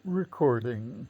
recording.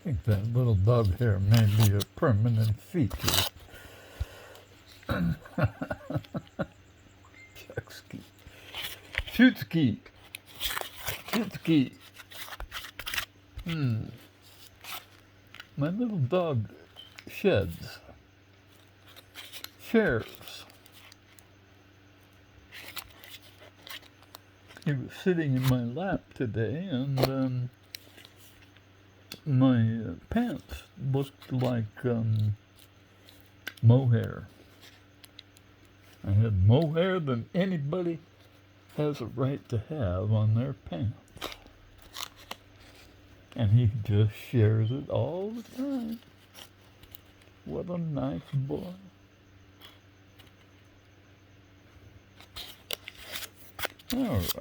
I think that little dog hair may be a permanent feature. Chuckski. Shootski. Shootski. My little dog sheds. Shares. He was sitting in my lap today, and my pants looked like mohair. I had more hair than anybody has a right to have on their pants. And he just shares it all the time. What a nice boy. All right,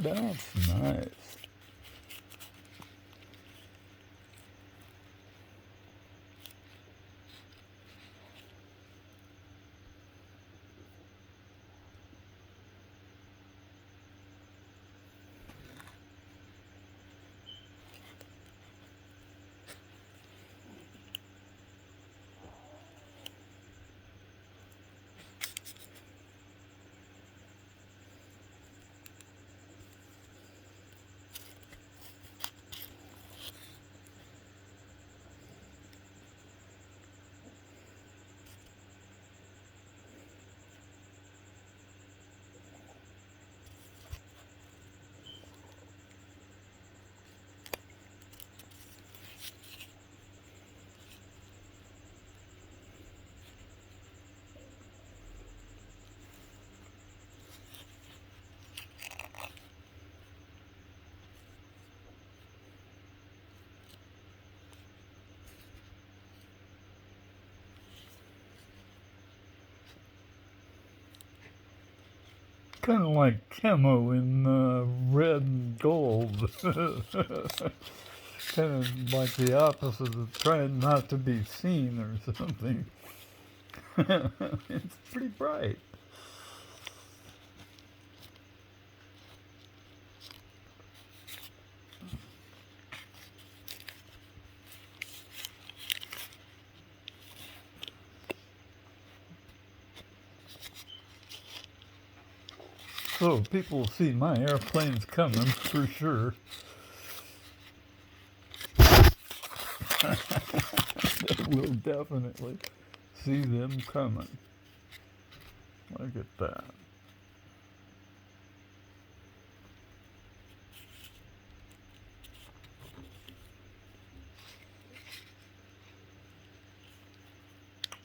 that's nice. Kind of like camo in red and gold. Kind of like the opposite of trying not to be seen or something. It's pretty bright. So people see my airplanes coming for sure. They will definitely see them coming. Look at that.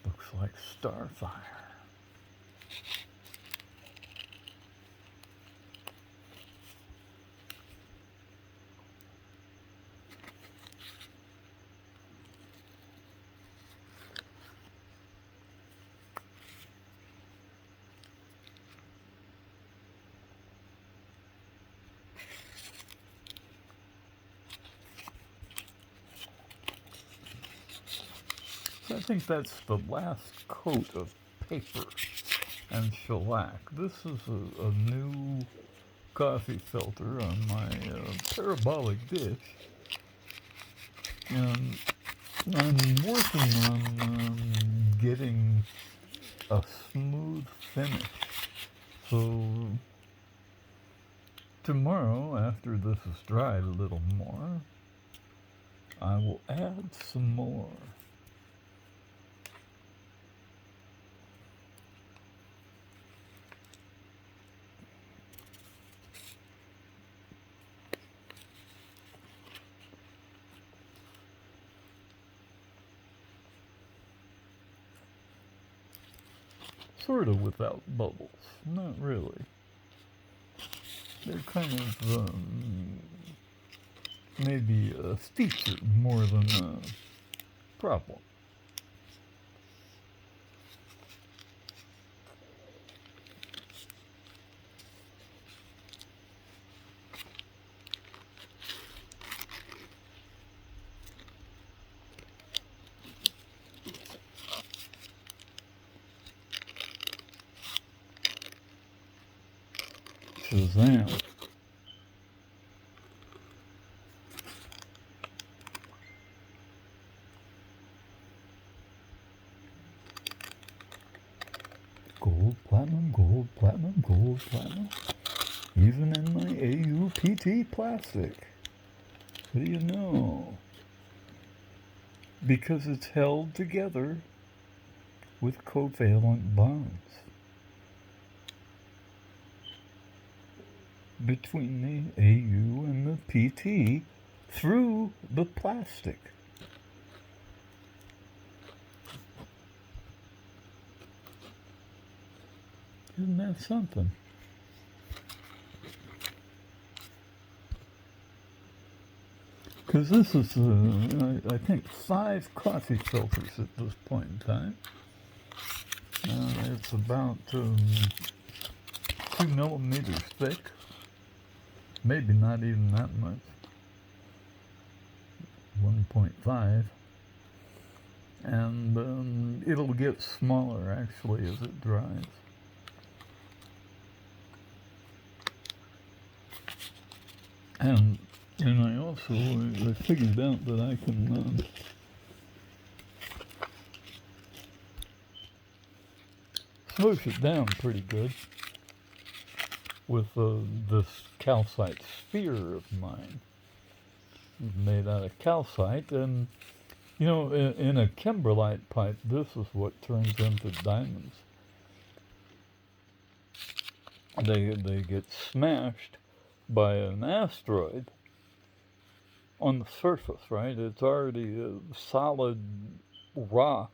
Looks like Starfire. I think that's the last coat of paper and shellac. This is a new coffee filter on my parabolic dish, and I'm working on getting a smooth finish. So tomorrow, after this is dried a little more, I will add some more. sort of without bubbles. Not really. They're kind of maybe a feature more than a problem. Shazam. Gold, platinum, gold, platinum, gold, platinum. Even in my AuPt plastic. What do you know? Because it's held together with covalent bonds between the AU and the PT through the plastic. Isn't that something? Because this is, I think, 5 coffee filters at this point in time. It's about 2 millimeters thick. Maybe not even that much. 1.5. And it'll get smaller, actually, as it dries. And I also I figured out that I can smoosh it down pretty good with this calcite sphere of mine, made out of calcite. And you know, in a kimberlite pipe, this is what turns into diamonds. They get smashed by an asteroid on the surface, right? It's already a solid rock.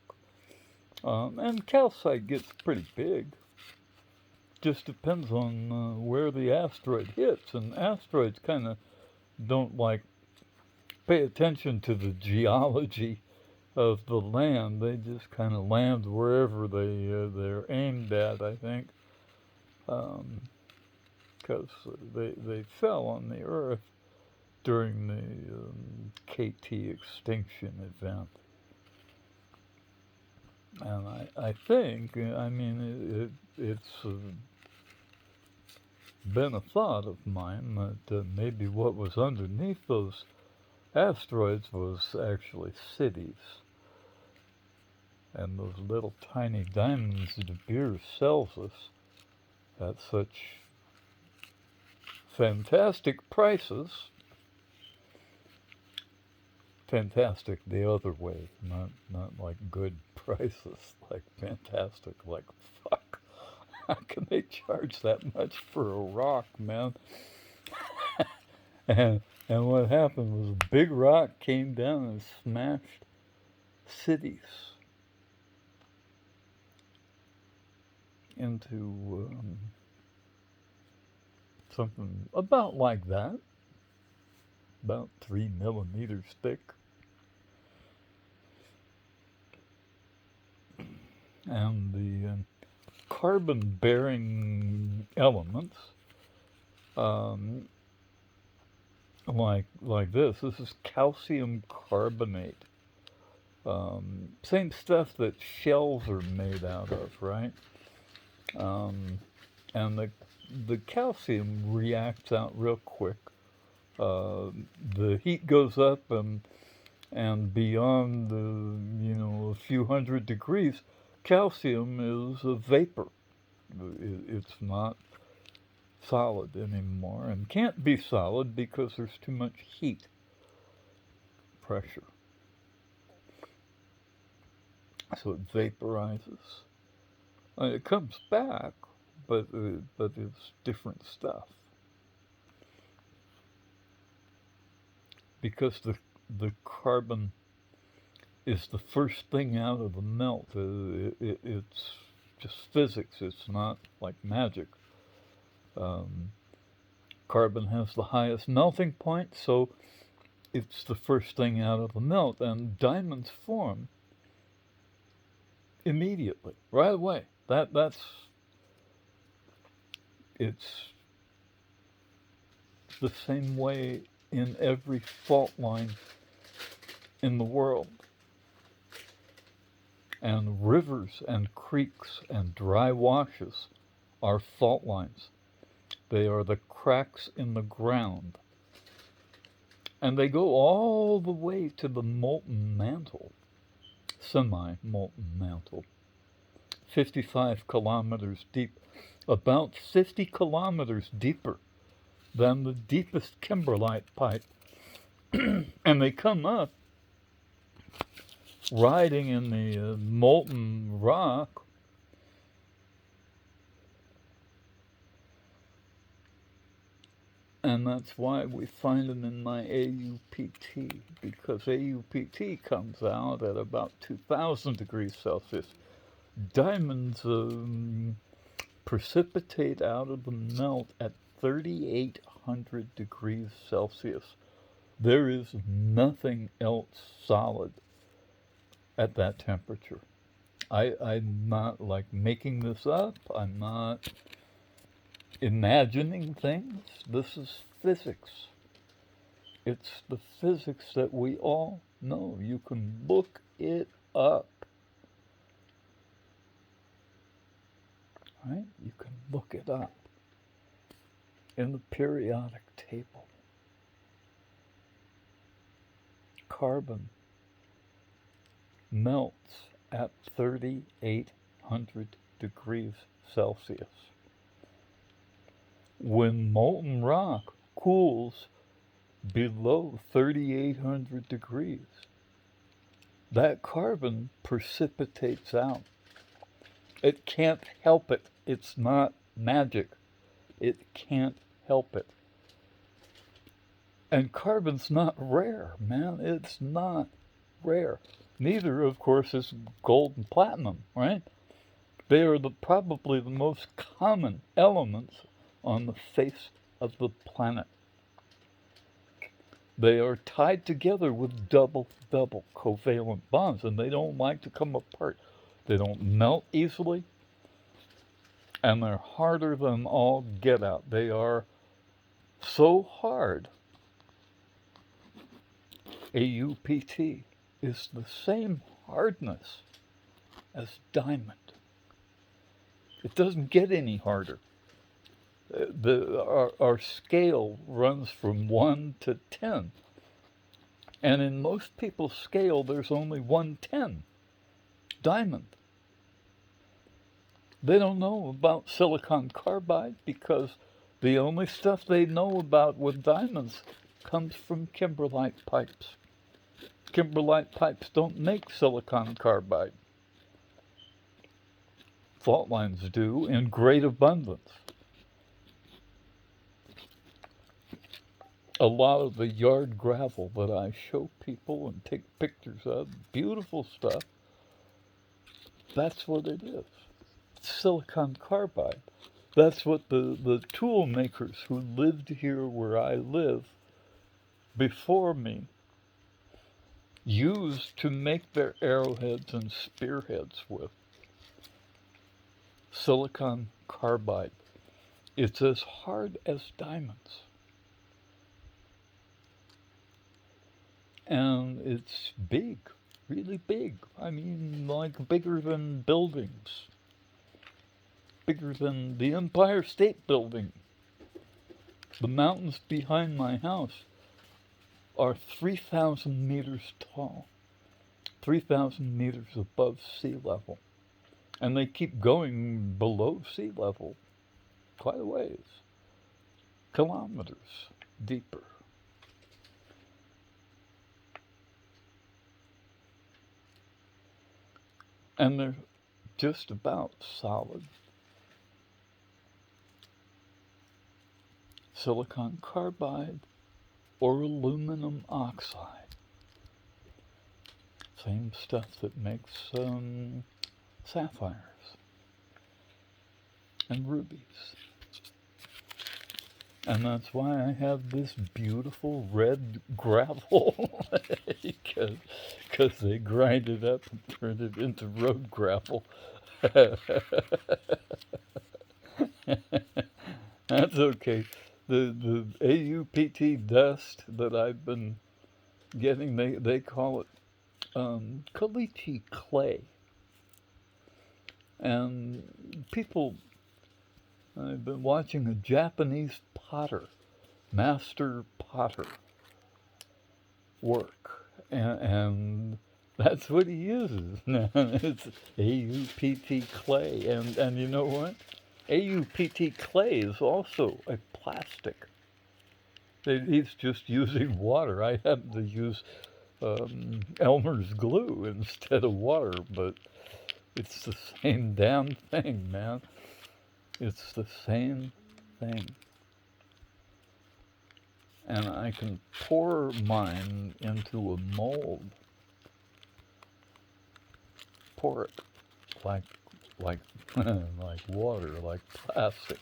And calcite gets pretty big. Just depends on where the asteroid hits. And asteroids kind of don't pay attention to the geology of the land. They just kind of land wherever they're aimed at, I think. Because they fell on the Earth during the KT extinction event. And I think, I mean, it's been a thought of mine that maybe what was underneath those asteroids was actually cities. And those little tiny diamonds De Beers sells us at such fantastic prices. Fantastic the other way, not like good prices, like fantastic, like fuck. How can they charge that much for a rock, man? and what happened was a big rock came down and smashed cities into something about like that, about 3 millimeters thick. And the carbon-bearing elements, like this is calcium carbonate. Same stuff that shells are made out of, right? And the calcium reacts out real quick. The heat goes up and beyond a few hundred degrees, calcium is a vapor. It's not solid anymore, and can't be solid because there's too much heat, pressure. So it vaporizes. It comes back, but it's different stuff. Because the carbon is the first thing out of the melt. It's just physics. It's not like magic. Carbon has the highest melting point, so it's the first thing out of the melt, and diamonds form immediately, right away. That's it's the same way in every fault line in the world. And rivers and creeks and dry washes are fault lines. They are the cracks in the ground. And they go all the way to the molten mantle, semi-molten mantle, 55 kilometers deep, about 50 kilometers deeper than the deepest kimberlite pipe. And they come up riding in the molten rock. And that's why we find them in my AuPt, because AuPt comes out at about 2000 degrees Celsius. Diamonds precipitate out of the melt at 3800 degrees Celsius. There is nothing else solid at that temperature. I'm not like making this up. I'm not imagining things. This is physics. It's the physics that we all know. You can look it up. Right? You can look it up in the periodic table. Carbon melts at 3800 degrees Celsius. When molten rock cools below 3800 degrees, that carbon precipitates out. It can't help it. It's not magic. It can't help it. And carbon's not rare, man. It's not rare. Neither, of course, is gold and platinum, right? They are probably the most common elements on the face of the planet. They are tied together with double covalent bonds, and they don't like to come apart. They don't melt easily, and they're harder than all get out. They are so hard. AuPt is the same hardness as diamond. It doesn't get any harder. Our scale runs from 1 to 10. And in most people's scale, there's only 110. Diamond. They don't know about silicon carbide because the only stuff they know about with diamonds comes from kimberlite pipes. Kimberlite pipes don't make silicon carbide. Fault lines do in great abundance. A lot of the yard gravel that I show people and take pictures of, beautiful stuff, that's what it is. It's silicon carbide. That's what the tool makers who lived here where I live before me used to make their arrowheads and spearheads with. Silicon carbide. It's as hard as diamonds. And it's big, really big. I mean, like bigger than buildings. Bigger than the Empire State Building. The mountains behind my house are 3,000 meters tall. 3,000 meters above sea level. And they keep going below sea level quite a ways. Kilometers deeper. And they're just about solid. Silicon carbide or aluminum oxide. Same stuff that makes sapphires. and rubies. And that's why I have this beautiful red gravel, because they grind it up and turn it into road gravel. That's okay. The AuPt dust that I've been getting, they call it caliche clay. And people, I've been watching a Japanese potter, master potter, work, and that's what he uses now. It's AuPt clay, and you know what? AuPt clay is also a plastic. He's just using water. I happen to use Elmer's glue instead of water, but it's the same damn thing, man. It's the same thing. And I can pour mine into a mold. Pour it like like like water, like plastic.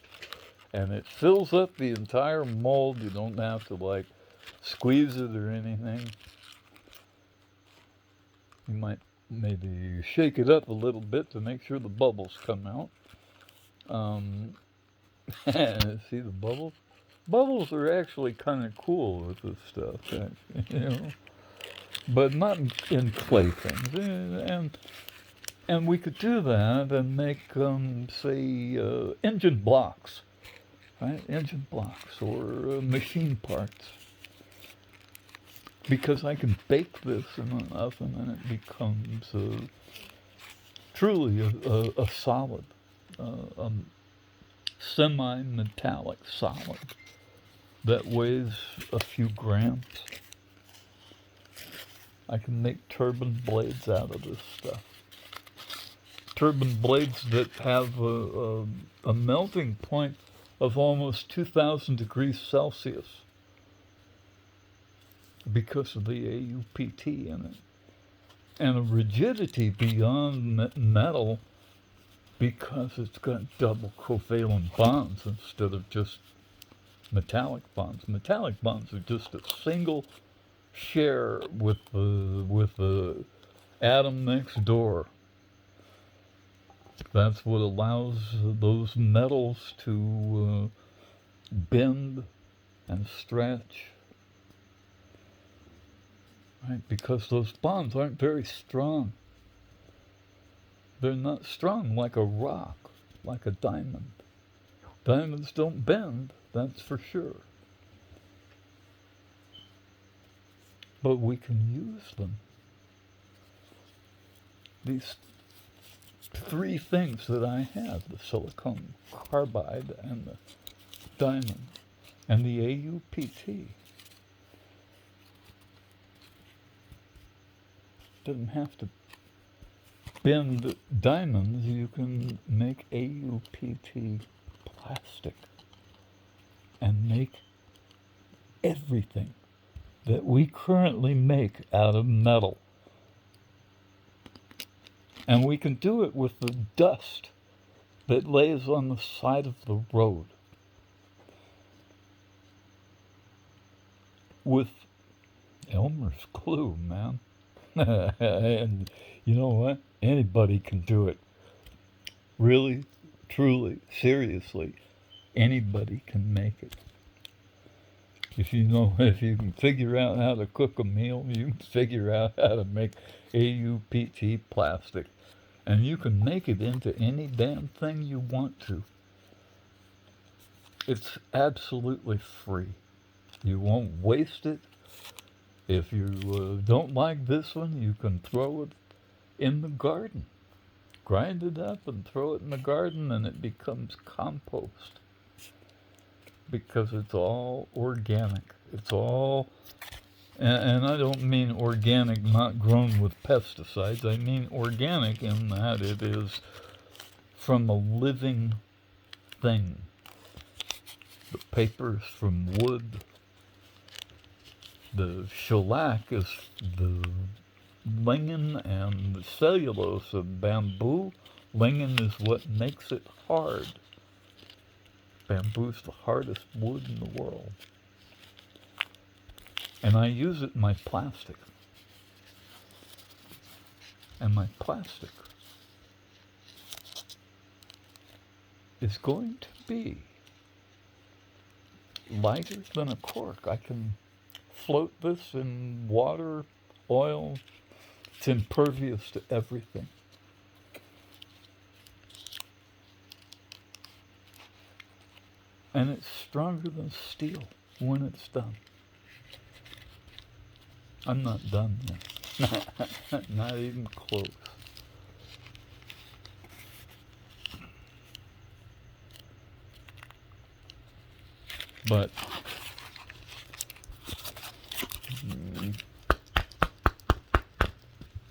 And it fills up the entire mold. You don't have to like squeeze it or anything. You might maybe shake it up a little bit to make sure the bubbles come out. See the bubbles? Bubbles are actually kind of cool with this stuff, you know, but not in clay things. And we could do that and make, say, engine blocks, right? Engine blocks or machine parts. Because I can bake this in an oven and it becomes truly a solid, semi-metallic solid that weighs a few grams. I can make turbine blades out of this stuff. Turbine blades that have a melting point of almost 2,000 degrees Celsius because of the AuPt in it. And a rigidity beyond metal because it's got double covalent bonds instead of just metallic bonds. Metallic bonds are just a single share with the atom next door. That's what allows those metals to bend and stretch, right? Because those bonds aren't very strong. They're not strong like a rock, like a diamond. Diamonds don't bend, that's for sure. But we can use them. These three things that I have, the silicon carbide and the diamond and the AuPt. Doesn't have to bend diamonds, you can make AuPt plastic and make everything that we currently make out of metal. And we can do it with the dust that lays on the side of the road. With Elmer's glue, man. And you know what? Anybody can do it. Really, truly, seriously, anybody can make it. If you can figure out how to cook a meal, you can figure out how to make AuPt plastic. And you can make it into any damn thing you want to. It's absolutely free. You won't waste it. If you don't like this one, you can throw it in the garden. Grind it up and throw it in the garden and it becomes compost. Because it's all organic. It's all, and I don't mean organic not grown with pesticides. I mean organic in that it is from a living thing. The paper's from wood. The shellac is the lignin and the cellulose of bamboo. Lignin is what makes it hard. Bamboo's the hardest wood in the world. And I use it in my plastic. And my plastic is going to be lighter than a cork. I can float this in water, oil. It's impervious to everything. And it's stronger than steel when it's done. I'm not done yet. Not even close. But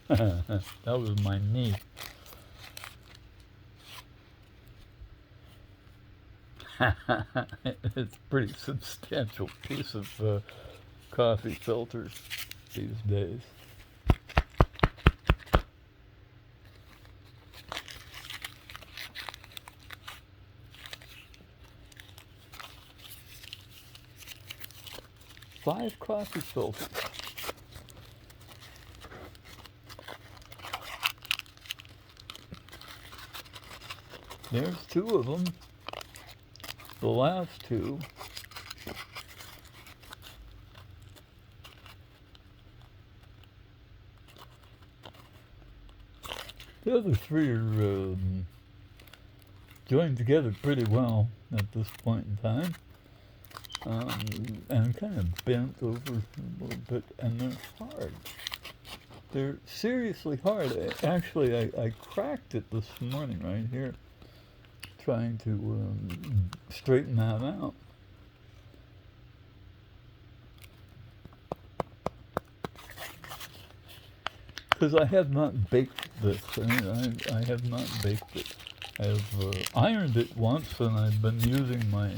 that was my knee. It's a pretty substantial piece of coffee filters these days. Five coffee filters. There's two of them. The last two. The other three are joined together pretty well at this point in time. And kind of bent over a little bit, and they're hard. They're seriously hard. Actually, I cracked it this morning right here, trying to straighten that out. Because I have not baked this. I have not baked it. I have ironed it once, and I've been using my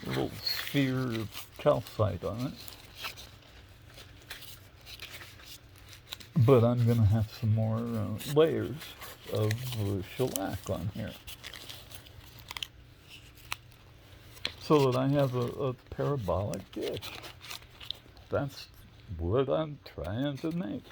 little sphere of calcite on it. But I'm going to have some more layers of shellac on here, so that I have a parabolic dish. That's what I'm trying to make.